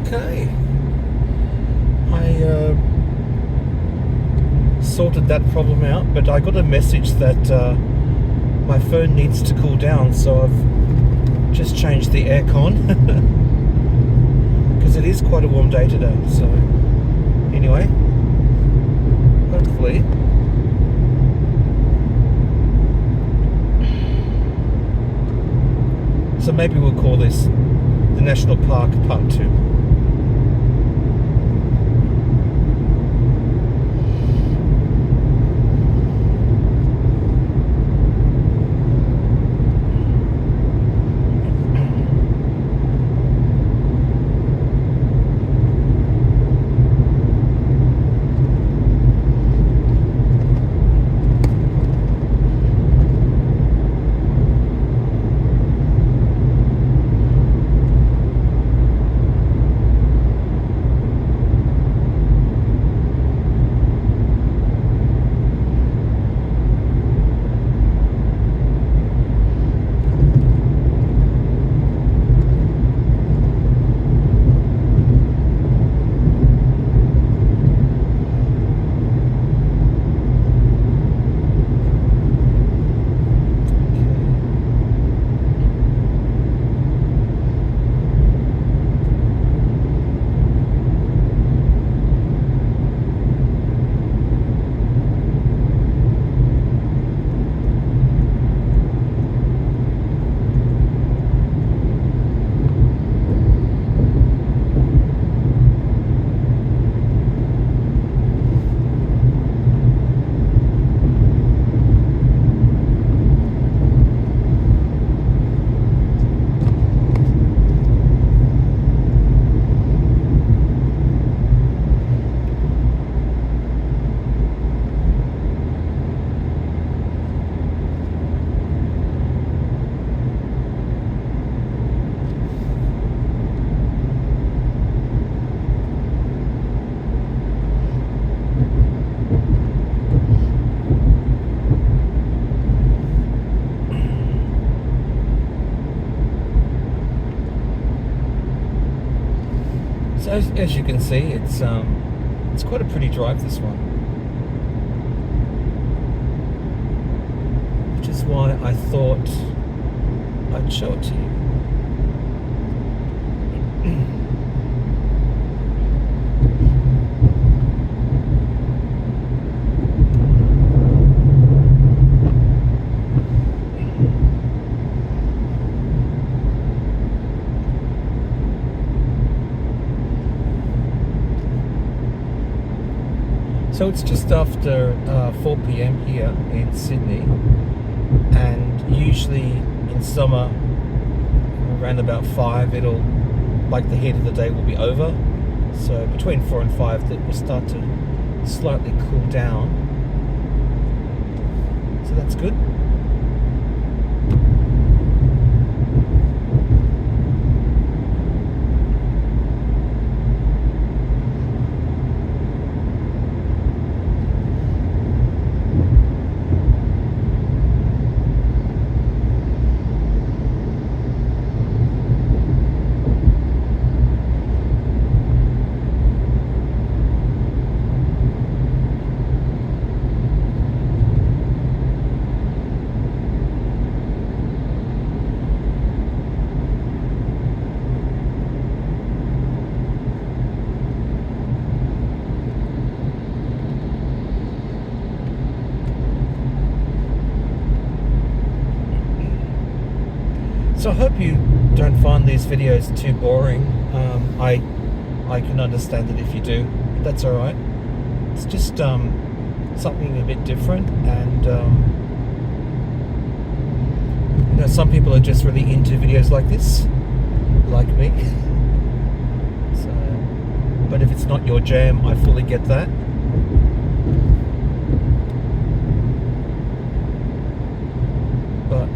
Okay. I sorted that problem out, but I got a message that my phone needs to cool down, so I've just changed the aircon because it is quite a warm day today. So anyway, hopefully so maybe we'll call this the National Park Part 2. So as you can see, it's quite a pretty drive, this one, which is why I thought I'd show it to you. So it's just after 4 p.m. here in Sydney, and usually in summer around about 5 it'll, like, the heat of the day will be over, so between 4 and 5 that will start to slightly cool down, so that's good. So I hope you don't find these videos too boring. I can understand it if you do, but that's alright. It's just something a bit different, and you know, some people are just really into videos like this, like me. So, but if it's not your jam, I fully get that. But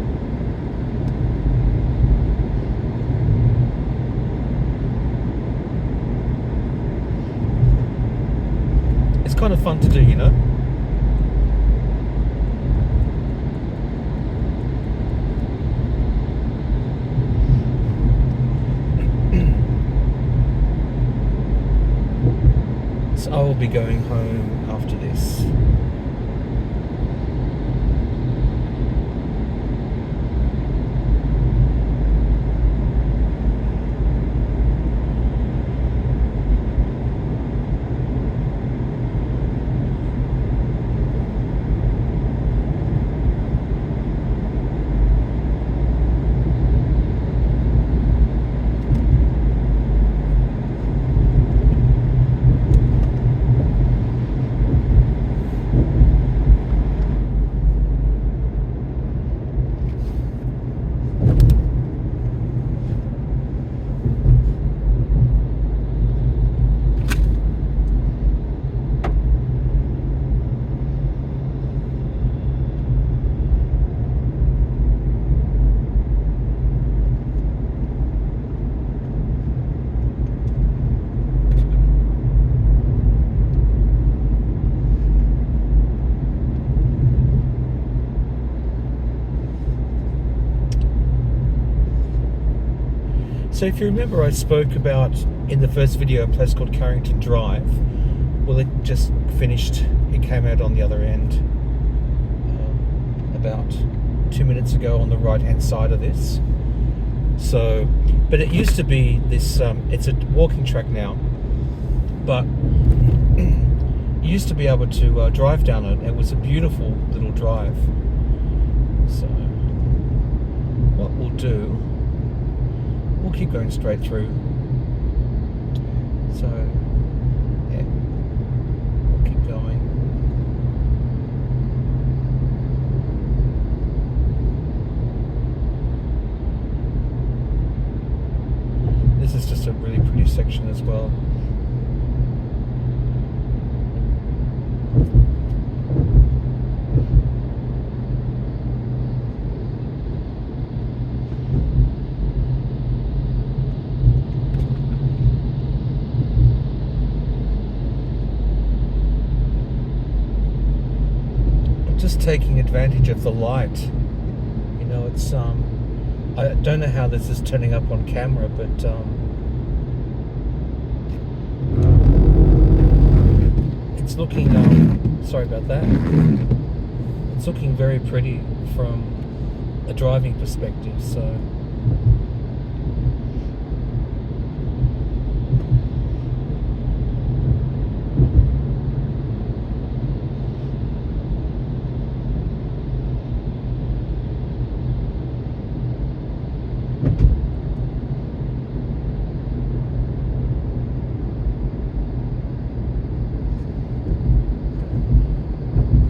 it's kind of fun to do, you know. I will be going home after this. So if you remember, I spoke about in the first video a place called Carrington Drive. Well, it just finished. It came out on the other end about 2 minutes ago on the right hand side of this. So, but it used to be this, it's a walking track now, but you used to be able to drive down it. It was a beautiful little drive. So what we'll do, we'll keep going straight through. So yeah, we'll keep going. This is just a really pretty section as well. Just taking advantage of the light. You know, it's I don't know how this is turning up on camera, but it's looking sorry about that. It's looking very pretty from a driving perspective, so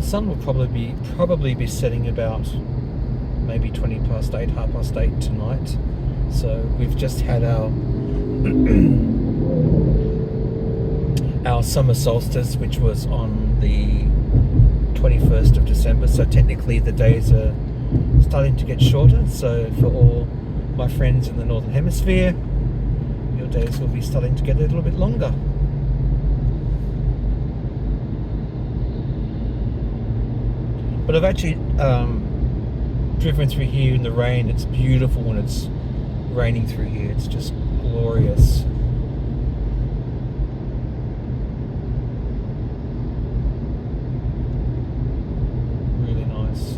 sun will probably be setting about maybe 20 past 8, half past 8 tonight. So we've just had our our summer solstice, which was on the 21st of December. So technically the days are starting to get shorter. So for all my friends in the Northern Hemisphere, your days will be starting to get a little bit longer. But I've actually driven through here in the rain. It's beautiful when it's raining through here. It's just glorious. Really nice.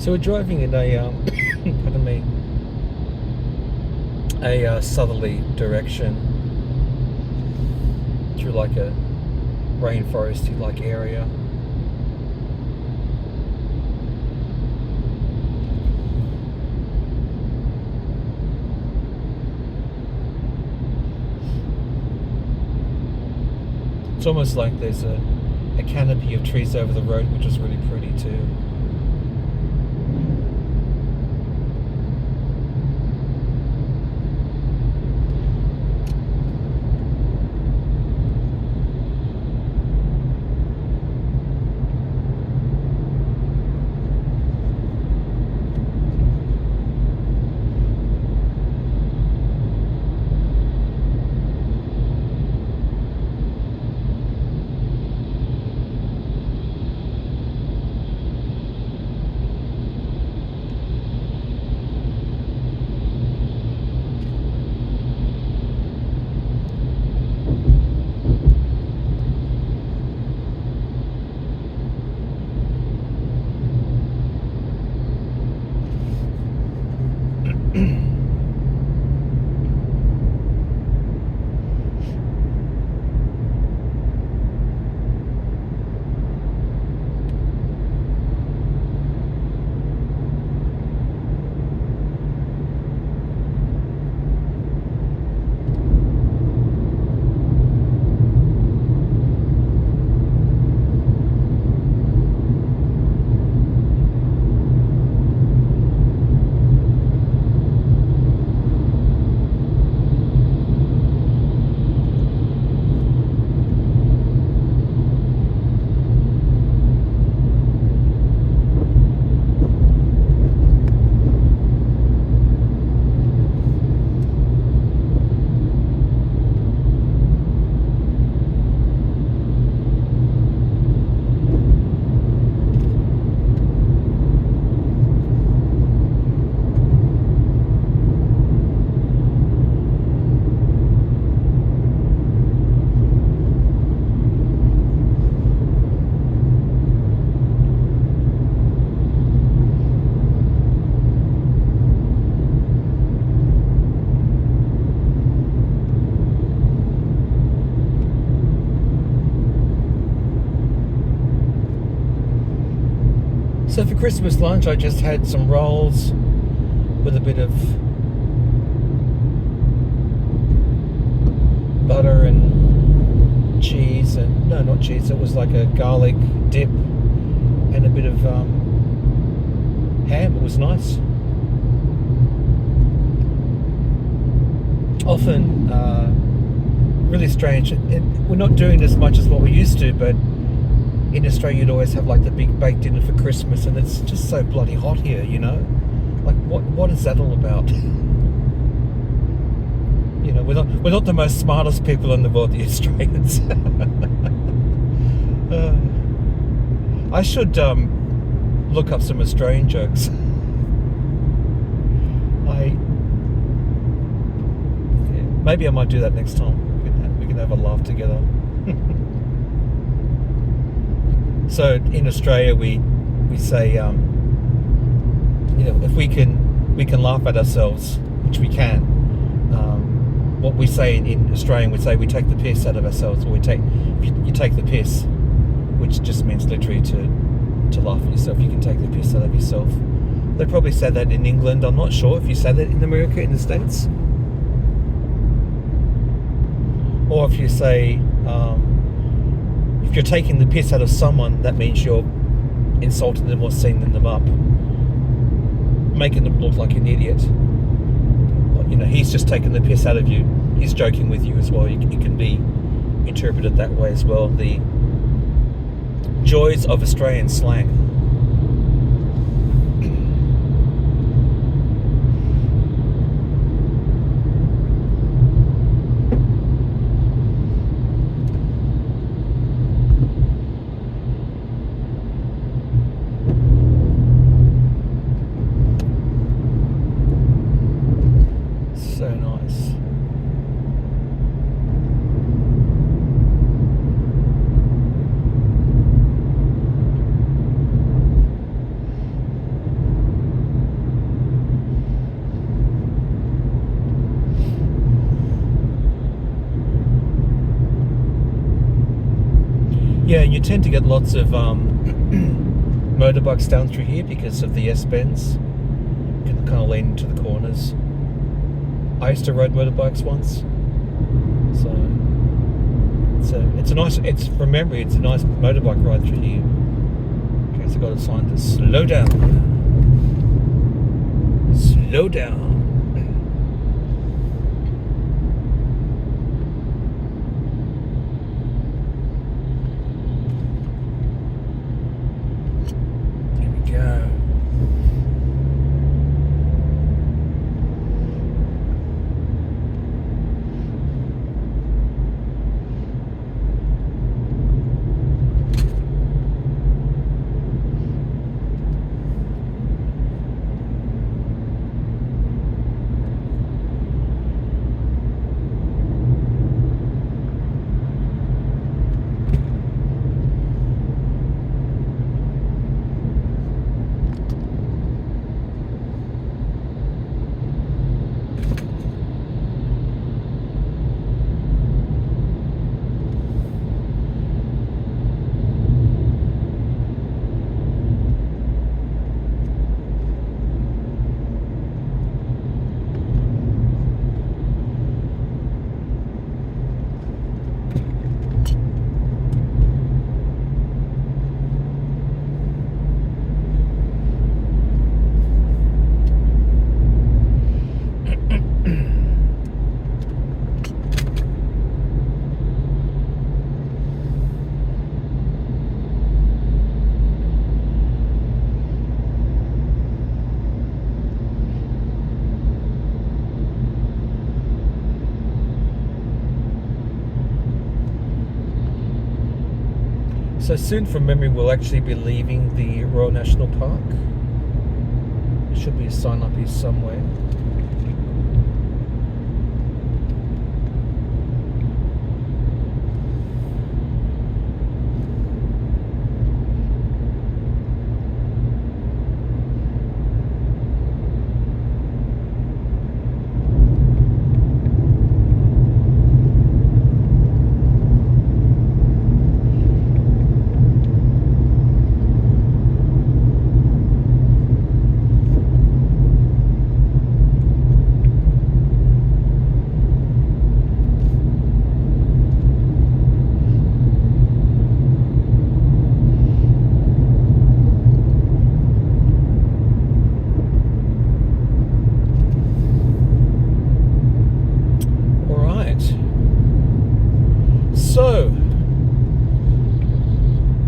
So we're driving in a, pardon me, a southerly direction through like a rainforesty like area. It's almost like there's a canopy of trees over the road, which is really pretty too. So for Christmas lunch, I just had some rolls with a bit of butter and cheese, and no, not cheese. It was like a garlic dip and a bit of ham. It was nice. Often, really strange. We're not doing as much as what we used to, but in Australia you'd always have like the big baked dinner for Christmas, and it's just so bloody hot here, you know? Like what is that all about? You know, we're not the most smartest people in the world, the Australians. I should look up some Australian jokes. Maybe I might do that next time. We can have a laugh together. So in Australia, we say, you know, if we can laugh at ourselves, which we can. What we say in Australian, we say we take the piss out of ourselves, or you take the piss, which just means literally to laugh at yourself. You can take the piss out of yourself. They probably say that in England. I'm not sure if you say that in America, in the States, or if you say. If you're taking the piss out of someone, that means you're insulting them or sending them up, making them look like an idiot. You know, he's just taking the piss out of you. He's joking with you as well. It can be interpreted that way as well. The joys of Australian slang. So nice. Yeah, you tend to get lots of motorbikes down through here because of the S-bends. You can kind of lean into the corners. I used to ride motorbikes once, so it's a nice. It's from memory. It's a nice motorbike ride through here. Okay, so I got a sign to slow down. Slow down. Here we go. So soon, from memory, we'll actually be leaving the Royal National Park. There should be a sign up here somewhere. So,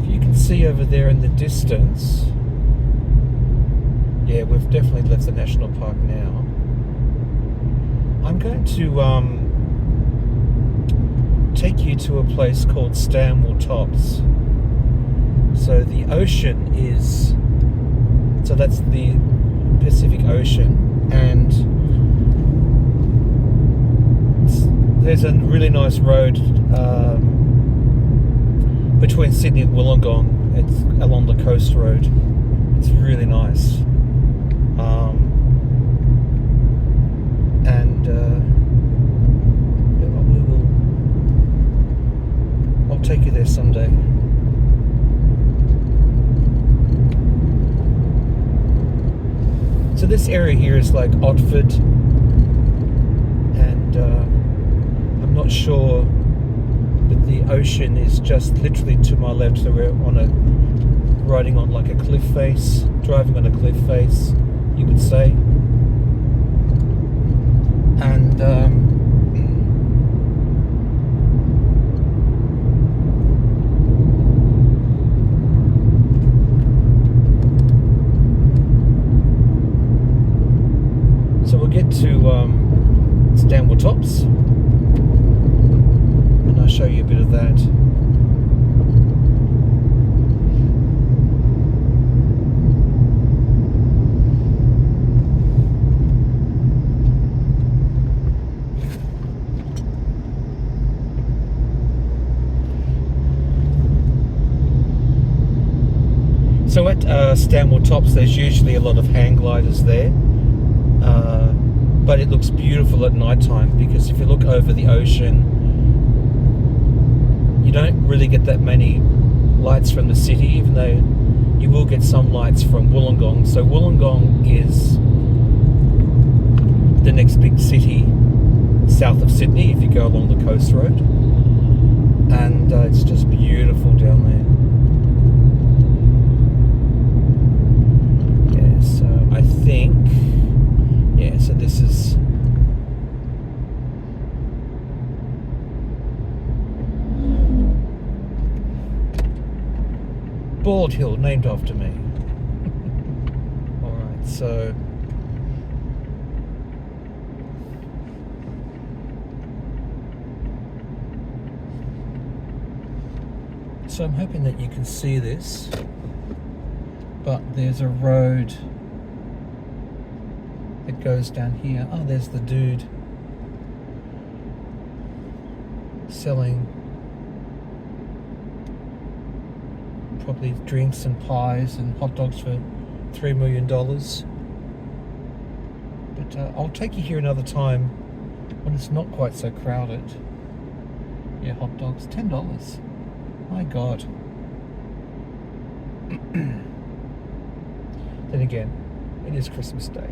if you can see over there in the distance, yeah, we've definitely left the national park now. I'm going to take you to a place called Stanwell Tops. So the ocean is, so that's the Pacific Ocean, and there's a really nice road between Sydney and Wollongong. It's along the coast road. It's really nice. I'll take you there someday. So this area here is like Otford, and I'm not sure, but the ocean is just literally to my left. So we're riding on like a cliff face, driving on a cliff face, you could say. And so we'll get to Stanwell Tops, and I'll show you a bit of that. So at Stanwell Tops, there's usually a lot of hang gliders there, but it looks beautiful at night time, because if you look over the ocean, you don't really get that many lights from the city, even though you will get some lights from Wollongong. So Wollongong is the next big city south of Sydney if you go along the coast road, and it's just beautiful down there. Yeah, so I think, yeah, so this is Bald Hill, named after me. Alright, so I'm hoping that you can see this, but there's a road that goes down here. Oh, there's the dude selling probably drinks and pies and hot dogs for $3 million. But I'll take you here another time when it's not quite so crowded. Yeah, hot dogs, $10. My God. Then again, it is Christmas Day.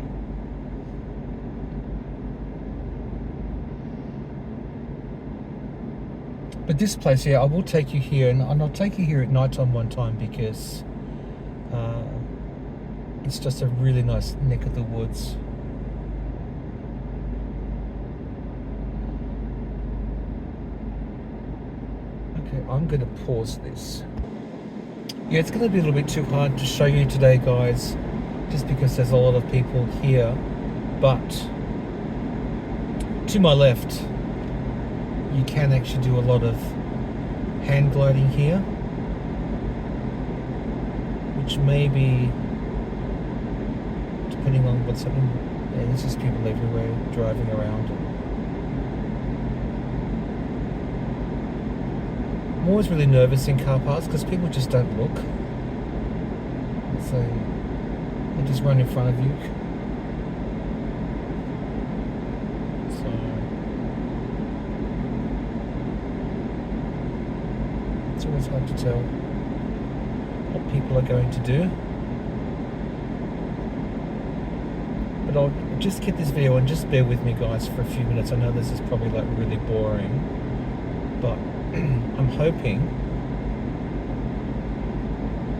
But this place, yeah, I will take you here, and I'll take you here at night time one time, because it's just a really nice neck of the woods. Okay, I'm going to pause this. Yeah, it's going to be a little bit too hard to show you today, guys, just because there's a lot of people here. But to my left, you can actually do a lot of hand gliding here, which may be, depending on what's happening. Yeah, there's just people everywhere driving around. I'm always really nervous in car parks because people just don't look. So they just run in front of you. So it's always hard to tell what people are going to do. But I'll just keep this video and just bear with me, guys, for a few minutes. I know this is probably like really boring, but I'm hoping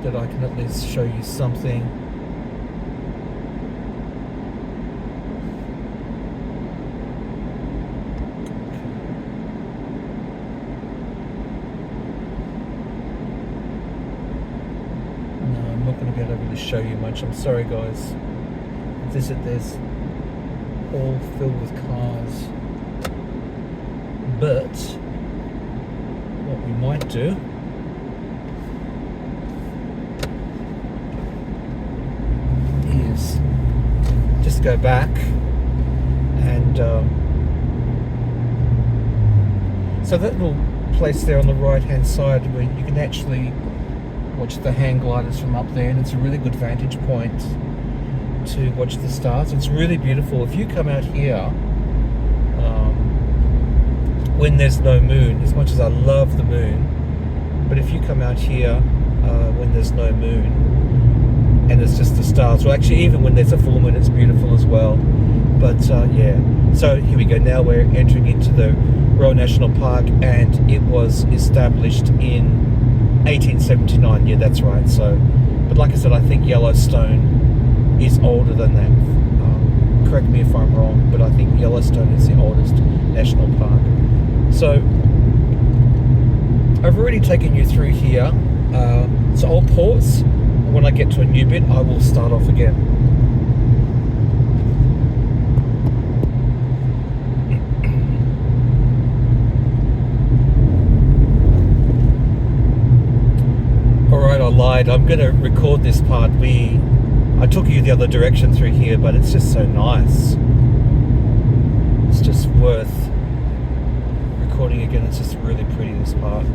that I can at least show you something. No, I'm not going to be able to really show you much. I'm sorry, guys. There's all filled with cars. But what we might do is just go back and so that little place there on the right hand side where you can actually watch the hang gliders from up there, and it's a really good vantage point to watch the stars. It's really beautiful. If you come out here when there's no moon, as much as I love the moon, but if you come out here when there's no moon and it's just the stars, well, actually even when there's a full moon it's beautiful as well. But yeah, so here we go. Now we're entering into the Royal National Park, and it was established in 1879. Yeah, that's right. So, but like I said, I think Yellowstone is older than that. Correct me if I'm wrong, but I think Yellowstone is the oldest national park. So I've already taken you through here, so I'll pause, and when I get to a new bit I will start off again. Alright, I lied. I'm going to record this part. I took you the other direction through here, but it's just so nice. It's just worth recording again. It's just really pretty, this part.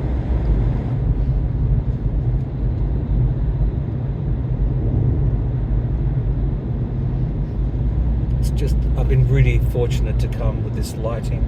It's just, I've been really fortunate to come with this lighting.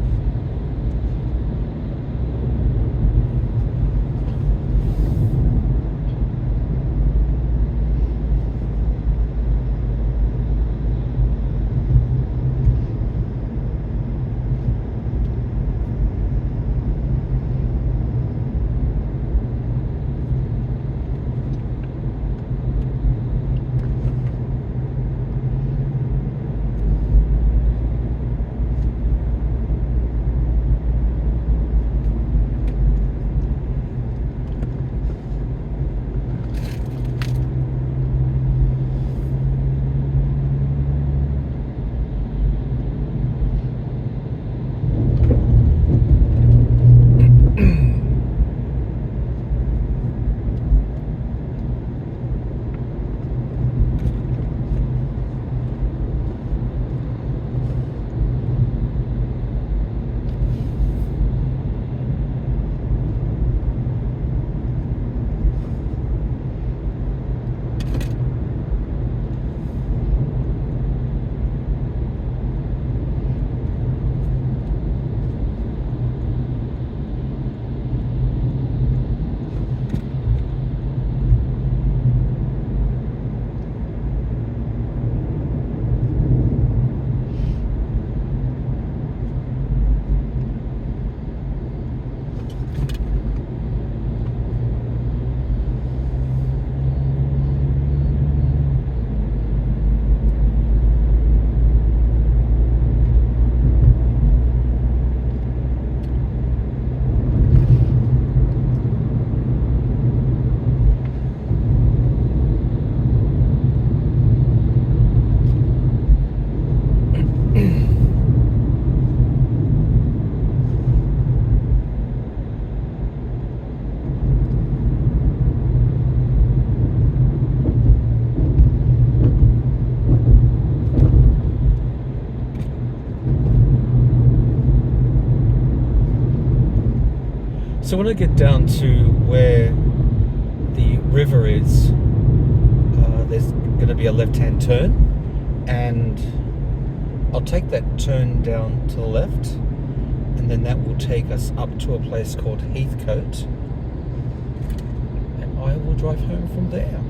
So when I get down to where the river is, there's going to be a left-hand turn, and I'll take that turn down to the left, and then that will take us up to a place called Heathcote, and I will drive home from there.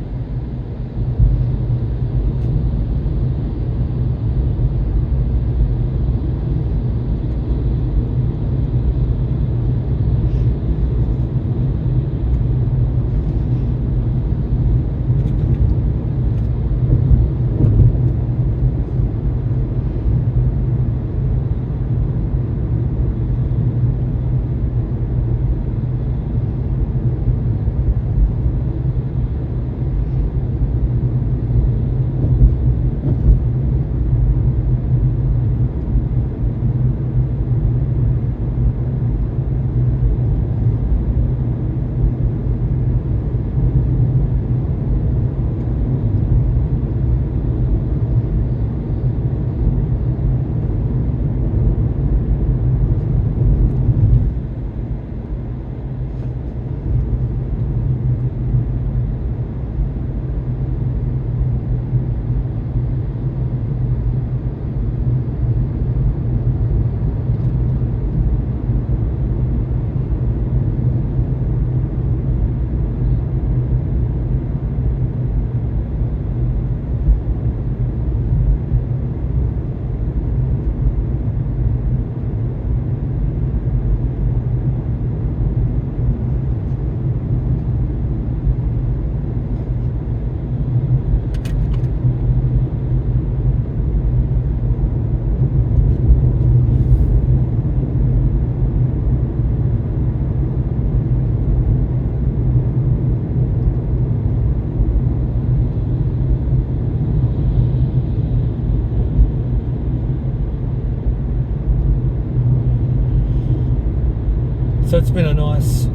So it's been a nice,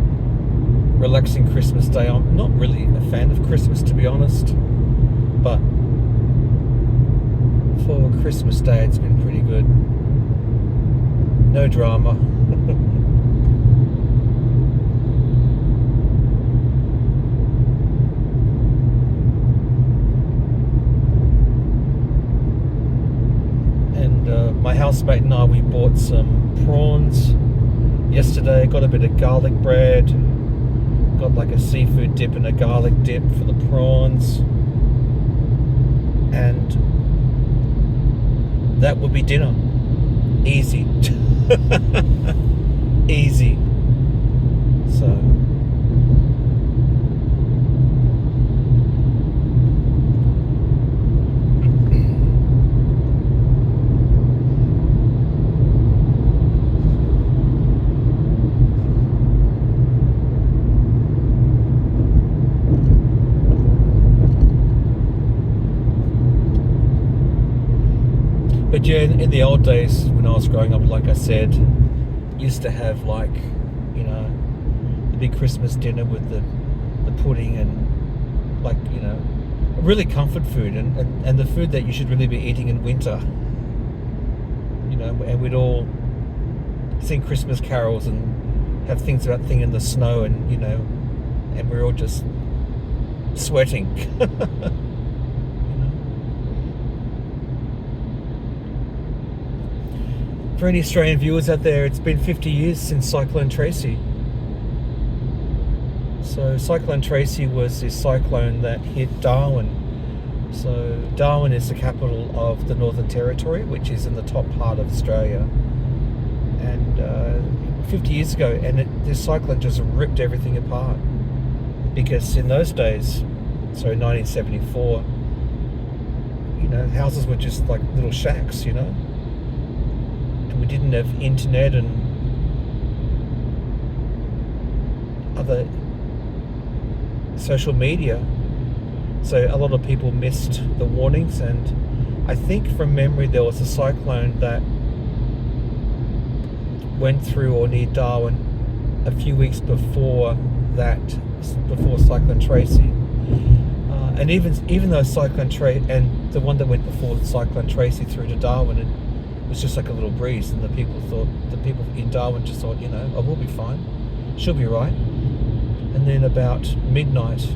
relaxing Christmas day. I'm not really a fan of Christmas, to be honest, but for Christmas Day it's been pretty good. No drama. And my housemate and I, we bought some prawns yesterday. Got a bit of garlic bread, got like a seafood dip and a garlic dip for the prawns, and that would be dinner. Easy. Easy. So but yeah, in the old days when I was growing up, like I said, used to have, like, you know, the big Christmas dinner with the pudding and, like, you know, really comfort food and the food that you should really be eating in winter. You know, and we'd all sing Christmas carols and have things about thing in the snow, and, you know, and we're all just sweating. For any Australian viewers out there, it's been 50 years since Cyclone Tracy. So Cyclone Tracy was this cyclone that hit Darwin. So Darwin is the capital of the Northern Territory, which is in the top part of Australia. And 50 years ago, and this cyclone just ripped everything apart. Because in those days, so 1974, you know, houses were just like little shacks, you know. We didn't have internet and other social media, so a lot of people missed the warnings. And I think from memory there was a cyclone that went through or near Darwin a few weeks before Cyclone Tracy, and even though Cyclone Tracy and the one that went before Cyclone Tracy through to Darwin, it was just like a little breeze, and the people in Darwin just thought, you know, oh, we'll be fine. She'll be right. And then about midnight,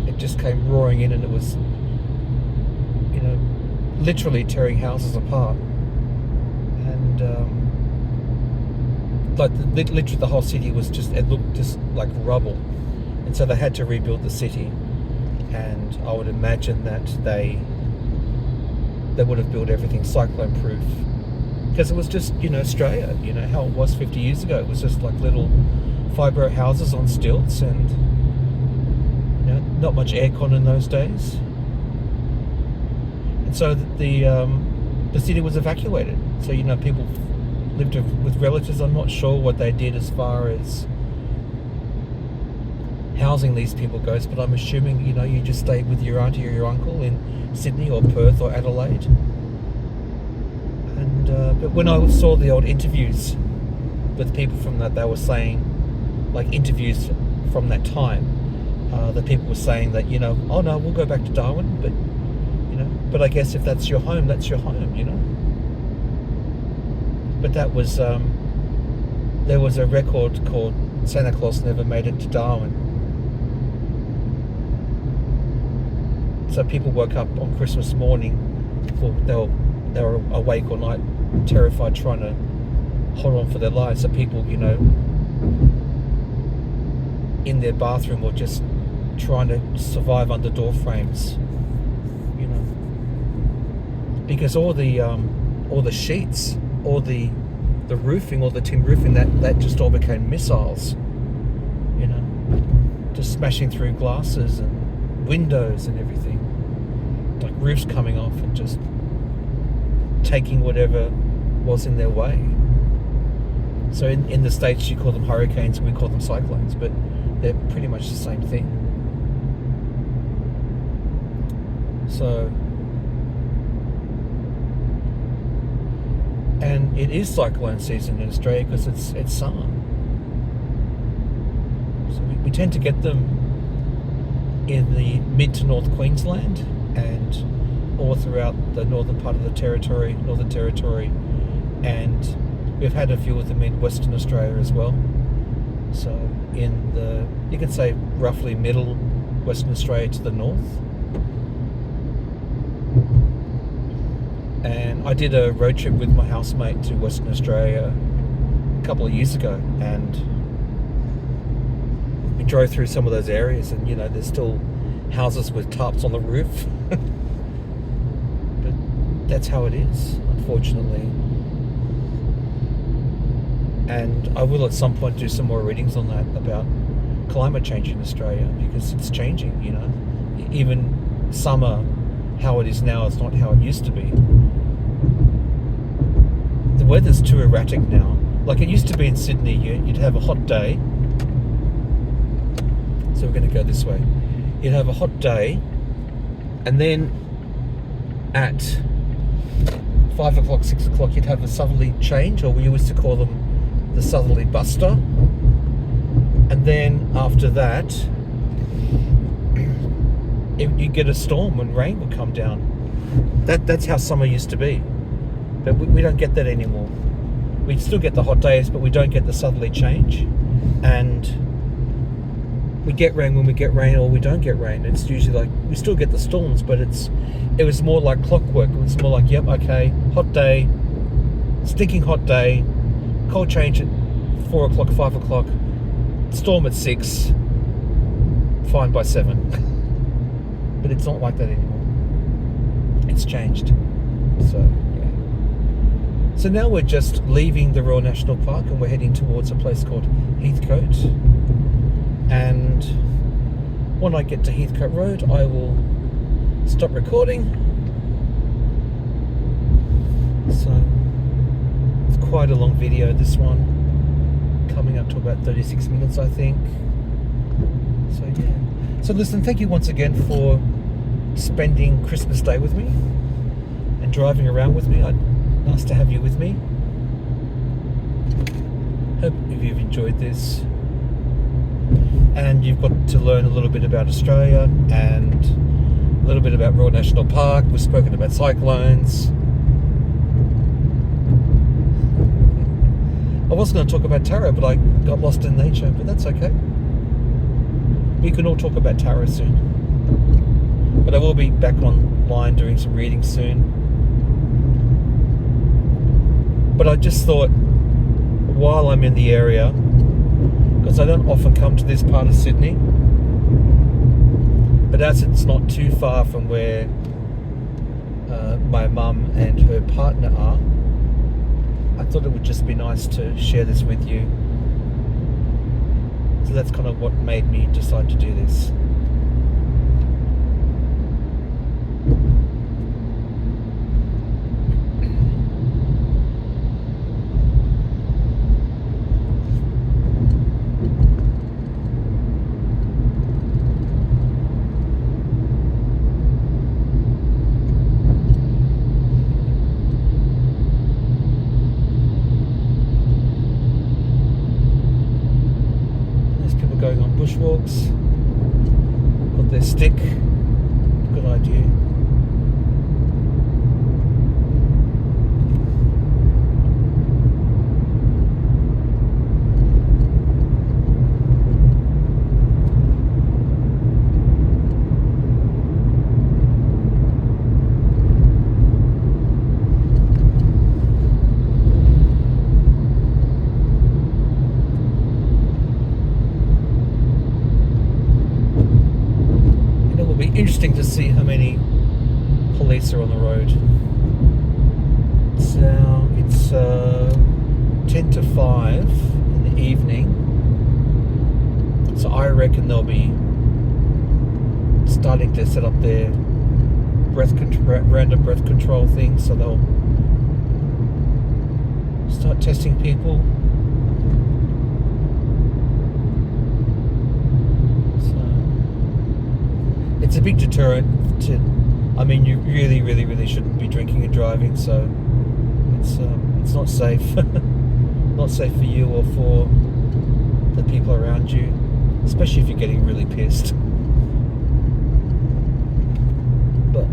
it just came roaring in, and it was, literally tearing houses apart. And literally the whole city was it looked just like rubble. And so they had to rebuild the city. And I would imagine that they would have built everything cyclone proof, because it was just, Australia, how it was 50 years ago. It was just like little fibro houses on stilts, and not much aircon in those days. And so the city was evacuated. So people lived with relatives. I'm not sure what they did as far as housing these people goes, but I'm assuming you just stayed with your auntie or your uncle in Sydney or Perth or Adelaide. And but when I saw the old interviews with people from that, they were saying, like interviews from that time, the people were saying that oh no, we'll go back to Darwin, but I guess if that's your home, that's your home, But that was there was a record called Santa Claus Never Made It to Darwin. So people woke up on Christmas morning, well, they were awake all night, terrified, trying to hold on for their lives. So people, in their bathroom were just trying to survive under door frames, because all the sheets, all the roofing, all the tin roofing, that just all became missiles, just smashing through glasses and windows and everything, like roofs coming off and just taking whatever was in their way. So in the States you call them hurricanes, and we call them cyclones, but they're pretty much the same thing. So, and it is cyclone season in Australia because it's summer. So we tend to get them in the mid to north Queensland and all throughout the northern part of the Northern Territory, and we've had a few of them in Western Australia as well. So in you can say roughly middle Western Australia to the north. And I did a road trip with my housemate to Western Australia a couple of years ago, and we drove through some of those areas, and there's still houses with tarps on the roof. But that's how it is, unfortunately. And I will at some point do some more readings on that about climate change in Australia, because it's changing. Even summer, how it is now, is not how it used to be. The weather's too erratic now. Like it used to be in Sydney, you'd have a hot day. So we're going to go this way. You'd have a hot day, and then at 5 o'clock, 6 o'clock, you'd have a southerly change, or we used to call them the southerly buster. And then after that, you get a storm when rain would come down. That's how summer used to be. But we don't get that anymore. We still get the hot days, but we don't get the southerly change. And we get rain when we get rain, or we don't get rain. It's usually like, we still get the storms, but it was more like clockwork. It was more like, yep, okay, hot day, stinking hot day, cold change at 4 o'clock, 5 o'clock, storm at 6, fine by 7. But it's not like that anymore. It's changed. So, yeah. So now we're just leaving the Royal National Park, and we're heading towards a place called Heathcote. And when I get to Heathcote Road, I will stop recording. So it's quite a long video, this one, coming up to about 36 minutes, I think. So yeah. So listen, thank you once again for spending Christmas Day with me and driving around with me. Nice to have you with me. Hope you've enjoyed this, and you've got to learn a little bit about Australia and a little bit about Royal National Park. We've spoken about cyclones. I was going to talk about tarot, but I got lost in nature, but that's okay. We can all talk about tarot soon. But I will be back online doing some reading soon. But I just thought, while I'm in the area, because I don't often come to this part of Sydney, but as it's not too far from where my mum and her partner are, I thought it would just be nice to share this with you. So that's kind of what made me decide to do this. Going on bushwalks, got their stick, good idea. Interesting to see how many police are on the road. It's 10 to 5 in the evening, so I reckon they'll be starting to set up their random breath control thing, so they'll start testing people. It's a big deterrent I mean, you really shouldn't be drinking and driving, so it's not safe. Not safe for you or for the people around you, especially if you're getting really pissed. But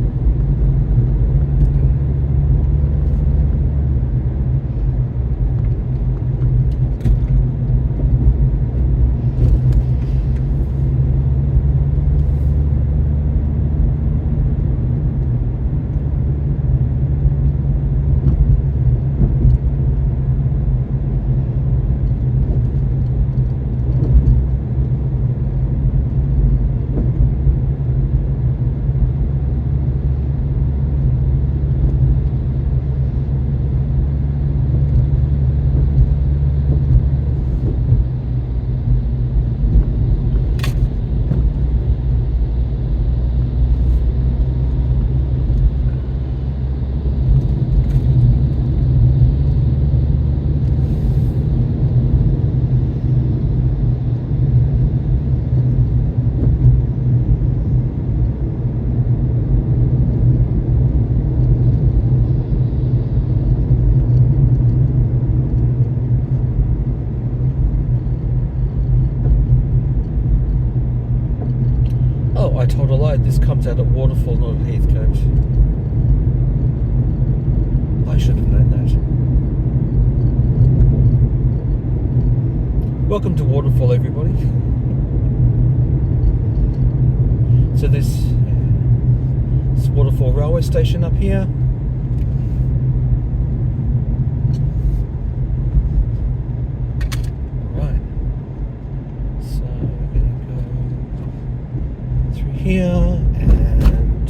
I told a lie. This comes out at Waterfall, not at Heathcote. I should have known that. Welcome to Waterfall, everybody. So this Waterfall railway station up here. Here and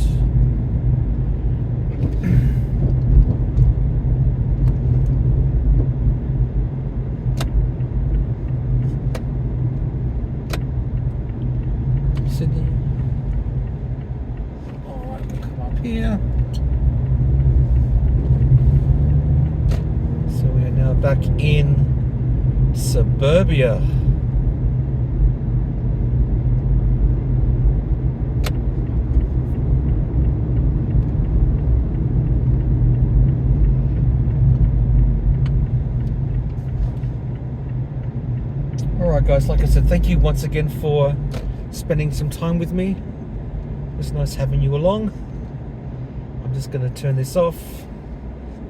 Sydney. Alright, we'll come up here. So we are now back in suburbia. Alright guys, like I said, thank you once again for spending some time with me. It was nice having you along. I'm just going to turn this off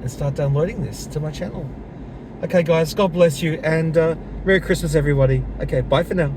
and start downloading this to my channel. Okay, guys, God bless you, and Merry Christmas, everybody. Okay, bye for now.